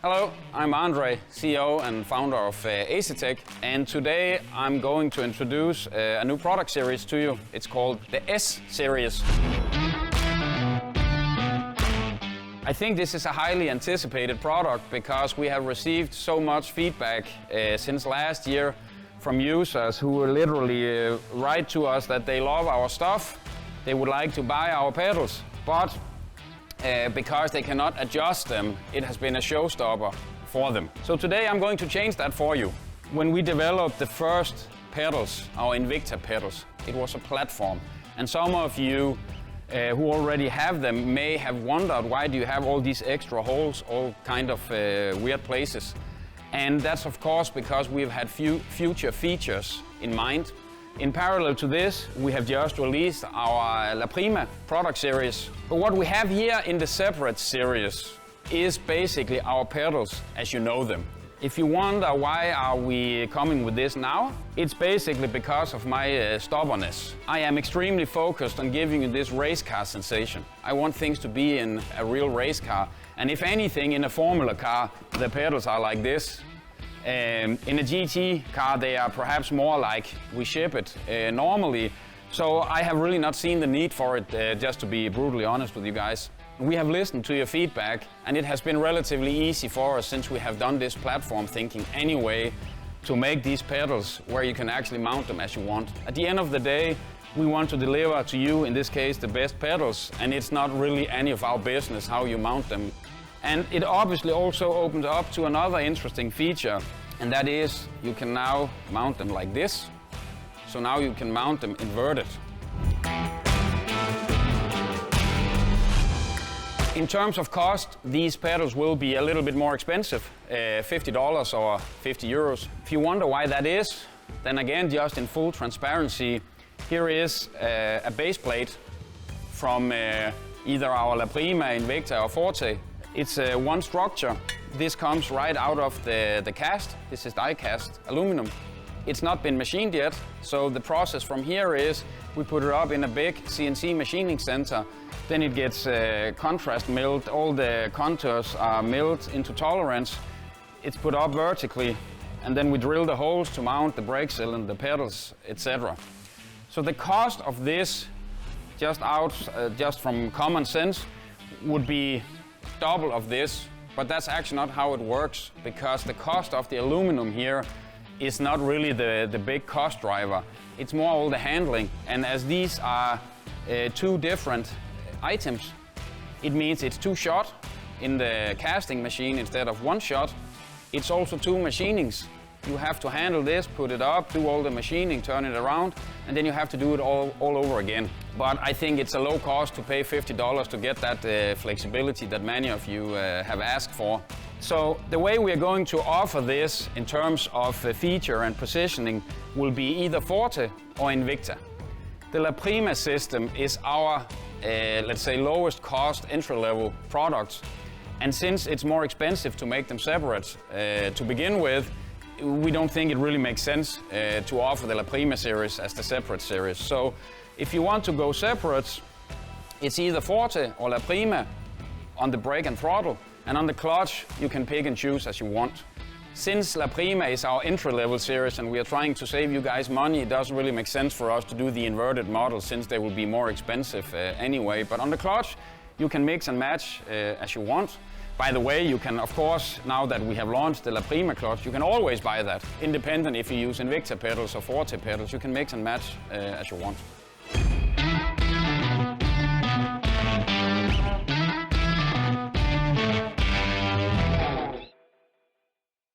Hello, I'm Andre, CEO and founder of Asetek, and today I'm going to introduce a new product series to you. It's called the S series. I think this is a highly anticipated product because we have received so much feedback since last year from users who literally write to us that they love our stuff, they would like to buy our pedals, but because they cannot adjust them, it has been a showstopper for them. So today I'm going to change that for you. When we developed the first pedals, our Invicta pedals, it was a platform. And some of you who already have them may have wondered, why do you have all these extra holes, all kind of weird places? And that's of course because we've had future features in mind. In parallel to this, we have just released our La Prima product series. But what we have here in the separate series is basically our pedals as you know them. If you wonder why are we coming with this now, it's basically because of my stubbornness. I am extremely focused on giving you this race car sensation. I want things to be in a real race car. And if anything, in a Formula car, the pedals are like this. In a GT car, they are perhaps more like we ship it normally. So I have really not seen the need for it, just to be brutally honest with you guys. We have listened to your feedback, and it has been relatively easy for us since we have done this platform thinking anyway to make these pedals where you can actually mount them as you want. At the end of the day, we want to deliver to you, in this case, the best pedals, and it's not really any of our business how you mount them. And it obviously also opens up to another interesting feature, and that is you can now mount them like this. So now you can mount them inverted. In terms of cost, these pedals will be a little bit more expensive, $50 or 50 euros. If you wonder why that is, then again, just in full transparency, here is a base plate from either our La Prima, Invicta or Forte. It's one structure. This comes right out of the cast. This is die cast aluminum. It's not been machined yet, so the process from here is we put it up in a big CNC machining center. Then it gets contrast milled. All the contours are milled into tolerance. It's put up vertically, and then we drill the holes to mount the brake cylinder, the pedals, etc. So the cost of this, just from common sense, would be double of this, but that's actually not how it works, because the cost of the aluminum here is not really the big cost driver. It's more all the handling, and as these are two different items, it means it's two shot in the casting machine instead of one shot. It's also two machinings. You have to handle this, put it up, do all the machining, turn it around, and then you have to do it all over again. But I think it's a low cost to pay $50 to get that flexibility that many of you have asked for. So the way we are going to offer this in terms of feature and positioning will be either Forte or Invicta. The La Prima system is our, let's say, lowest cost entry-level product. And since it's more expensive to make them separate to begin with, we don't think it really makes sense to offer the La Prima series as the separate series. So if you want to go separate, it's either Forte or La Prima on the brake and throttle, and on the clutch you can pick and choose as you want. Since La Prima is our entry-level series and we are trying to save you guys money, it doesn't really make sense for us to do the inverted model since they will be more expensive anyway. But on the clutch, you can mix and match as you want. By the way, you can, of course, now that we have launched the La Prima clutch, you can always buy that. Independent if you use Invicta pedals or Forte pedals, you can mix and match as you want.